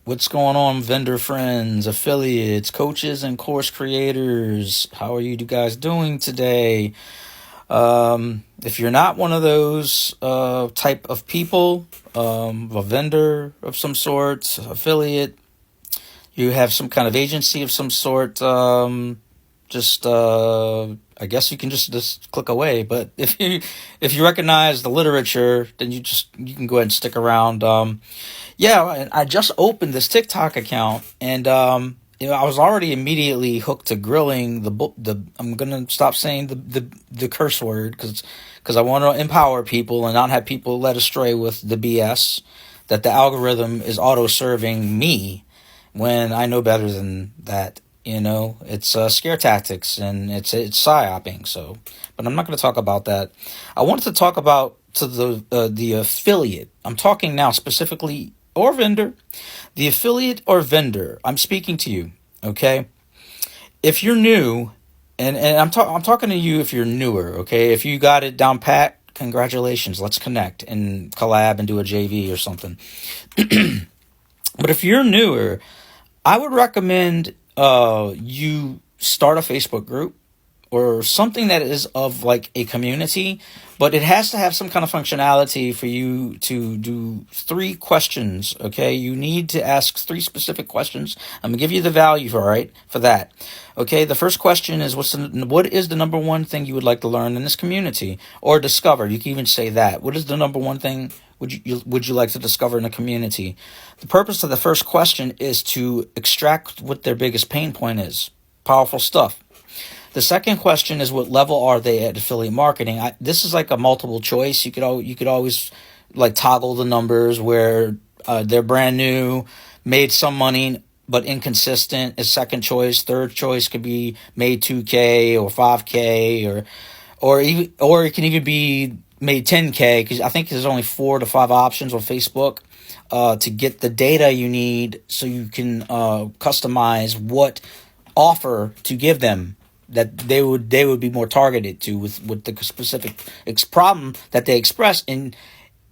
What's going on, vendor friends, affiliates, coaches, and course creators? How are you guys doing today? If you're not one of those type of people, a vendor of some sort, affiliate, you have some kind of agency of some sort, just I guess you can just click away. But if you recognize the literature, then you can go ahead and stick around. Yeah, I just opened this TikTok account, and I was already immediately hooked to grilling the. I'm gonna stop saying the curse word because I want to empower people and not have people led astray with the BS that the algorithm is auto serving me when I know better than that. It's scare tactics and it's psyoping. So, but I'm not going to talk about that. I wanted to talk about to the affiliate. I'm talking now specifically or vendor, the affiliate or vendor. I'm speaking to you. Okay, if you're new, and I'm talking to you if you're newer. Okay, if you got it down pat, congratulations. Let's connect and collab and do a JV or something. But if you're newer, I would recommend you start a Facebook group or something that is of like a community, but it has to have some kind of functionality for you to do 3 questions. Okay, you need to ask 3 specific questions. I'm gonna give you the value for that. Okay, the first question is what is the number one thing you would like to learn in this community or discover? You can even say that. What is the number one thing would you like to discover in a community? The purpose of the first question is to extract what their biggest pain point is. Powerful stuff. The second question is what level are they at affiliate marketing? This is like a multiple choice. You could always like toggle the numbers where they're brand new, made some money but inconsistent is second choice. Third choice could be made 2K or 5K or it can even be made 10K because I think there's only 4 to 5 options on Facebook to get the data you need so you can customize what offer to give them that they would be more targeted to with the specific problem that they express. And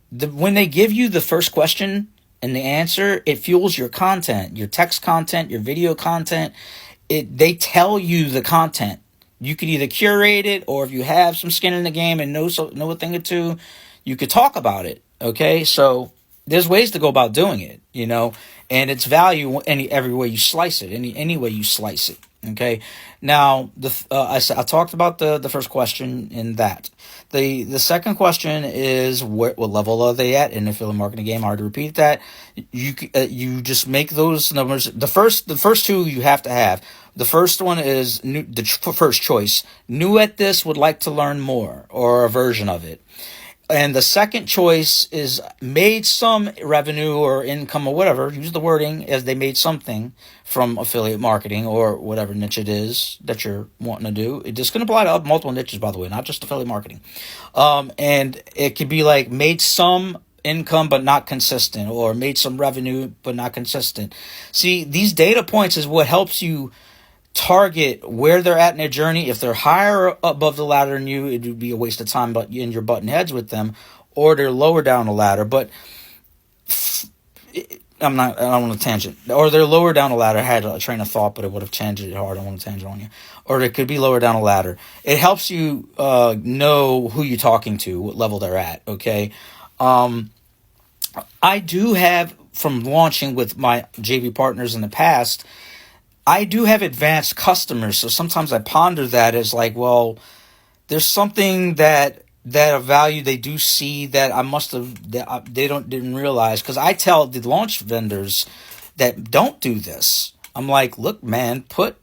when they give you the first question and the answer, it fuels your content, your text content, your video content. They tell you the content. You could either curate it, or if you have some skin in the game and know a thing or two, you could talk about it. Okay, so there's ways to go about doing it, and it's value every way you slice it, any way you slice it. Okay, now I talked about the first question in that. The second question is what level are they at in the affiliate marketing game? Hard to repeat that. You just make those numbers. The first 2 you have to have. The first one is new, the first choice. New at this, would like to learn more, or a version of it. And the second choice is made some revenue or income or whatever. Use the wording as they made something from affiliate marketing or whatever niche it is that you're wanting to do. It's going to apply to multiple niches, by the way, not just affiliate marketing. And it could be like made some income but not consistent, or made some revenue but not consistent. See, these data points is what helps you target where they're at in their journey. If they're higher above the ladder than you, it would be a waste of time, but you're butting heads with them, or they're lower down the ladder. But I don't want to tangent. Or they're lower down the ladder. I had a train of thought, but it would have tangented hard. I don't want to tangent on you. Or it could be lower down the ladder. It helps you know who you're talking to, what level they're at. Okay. I do have, from launching with my JV partners in the past, I do have advanced customers, so sometimes I ponder that as like, well, there's something that a value they do see that I must have that they didn't realize, because I tell the launch vendors that don't do this. I'm like, look, man, drive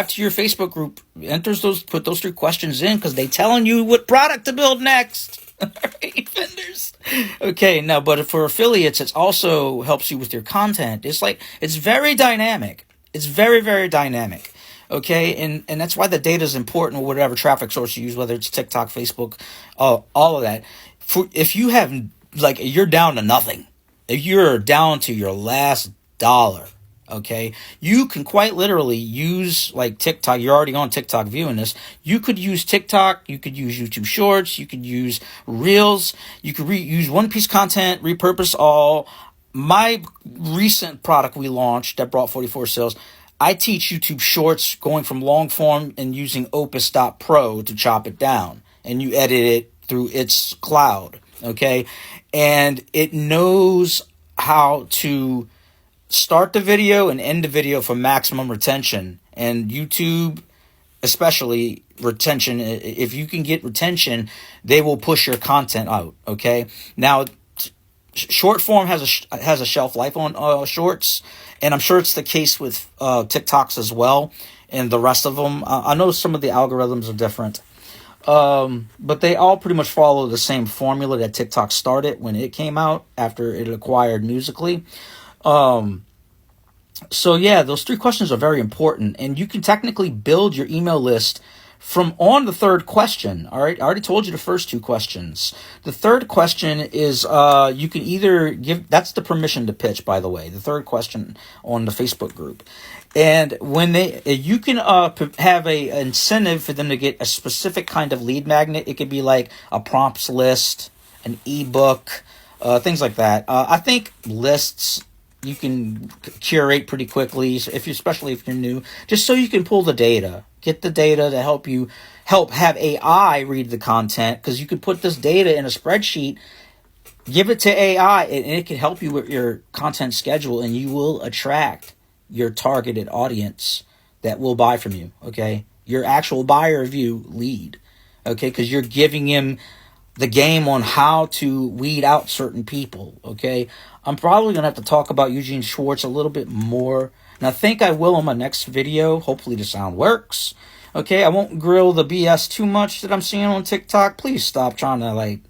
to your Facebook group, put those 3 questions in, because they telling you what product to build next. Right, vendors. Okay, now, but for affiliates, it also helps you with your content. It's very dynamic. It's very, very dynamic. Okay, and that's why the data is important, or whatever traffic source you use, whether it's TikTok, Facebook, all of that. If you have, like, you're down to nothing, if you're down to your last dollar, okay, you can quite literally use like TikTok. You're already on TikTok viewing this. You could use TikTok. You could use YouTube Shorts. You could use Reels. You could use one piece content, repurpose all. my recent product we launched that brought 44 sales, I teach YouTube Shorts going from long form and using Opus.Pro to chop it down. And you edit it through its cloud, okay? And it knows how to start the video and end the video for maximum retention. And YouTube, especially retention, if you can get retention, they will push your content out, okay? Now, short form has a shelf life on shorts, and I'm sure it's the case with TikToks as well, and the rest of them. I know some of the algorithms are different, but they all pretty much follow the same formula that TikTok started when it came out after it acquired Musical.ly. So yeah, those 3 questions are very important, and you can technically build your email list from on the 3rd question. All right, I already told you the first 2 questions. The 3rd question is you can either give, that's the permission to pitch, by the way, the 3rd question on the Facebook group. And when you can have a incentive for them to get a specific kind of lead magnet. It could be like a prompts list, an ebook, things like that. I think lists you can curate pretty quickly, especially if you're new, just so you can pull the data, get the data to help have AI read the content, because you could put this data in a spreadsheet, give it to AI, and it can help you with your content schedule, and you will attract your targeted audience that will buy from you, okay? Your actual buyer view lead, okay? Because you're giving him the game on how to weed out certain people, okay? I'm probably going to have to talk about Eugene Schwartz a little bit more, and I think I will on my next video. Hopefully the sound works, okay? I won't grill the BS too much that I'm seeing on TikTok. Please stop trying to,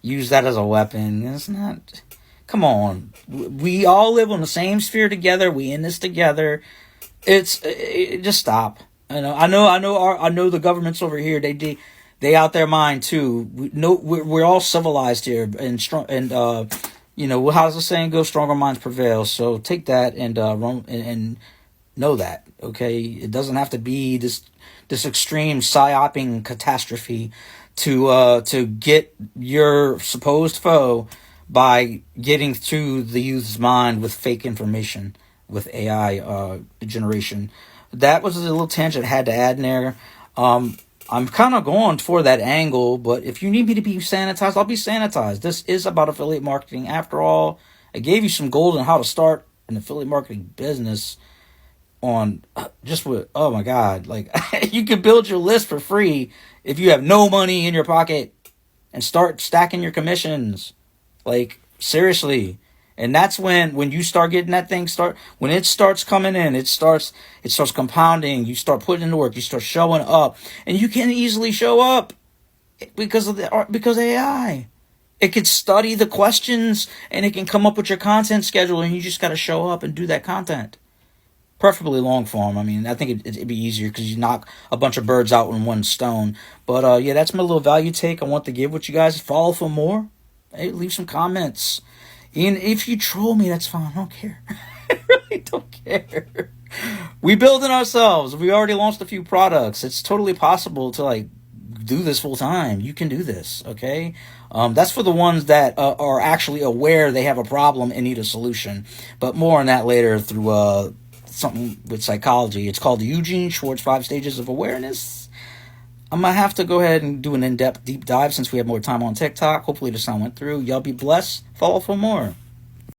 use that as a weapon. It's not... Come on. We all live on the same sphere together. We in this together. Just stop. I know the governments over here, they out their mind too. We're all civilized here, and strong, and how does the saying go? Stronger minds prevail. So take that and know that, okay? It doesn't have to be this extreme psyoping catastrophe to get your supposed foe by getting through the youth's mind with fake information, with AI generation. That was a little tangent I had to add in there. I'm kind of going for that angle, but if you need me to be sanitized, I'll be sanitized. This is about affiliate marketing. After all, I gave you some gold on how to start an affiliate marketing business on just with, oh my God, you can build your list for free if you have no money in your pocket and start stacking your commissions. Seriously. And that's when you start getting that thing when it starts coming in, it starts compounding, you start putting in the work, you start showing up, and you can easily show up because AI. It can study the questions and it can come up with your content schedule, and you just got to show up and do that content. Preferably long form. I mean, I think it'd be easier because you knock a bunch of birds out with one stone. But yeah, that's my little value take I want to give with you guys. Follow for more. Hey, leave some comments. And if you troll me, that's fine. I don't care. I really don't care. We building ourselves. We already launched a few products. It's totally possible to do this full time. You can do this, okay? That's for the ones that are actually aware they have a problem and need a solution. But more on that later through something with psychology. It's called the Eugene Schwartz 5 Stages of Awareness. I'm going to have to go ahead and do an in-depth deep dive since we have more time on TikTok. Hopefully the sound went through. Y'all be blessed. Follow for more.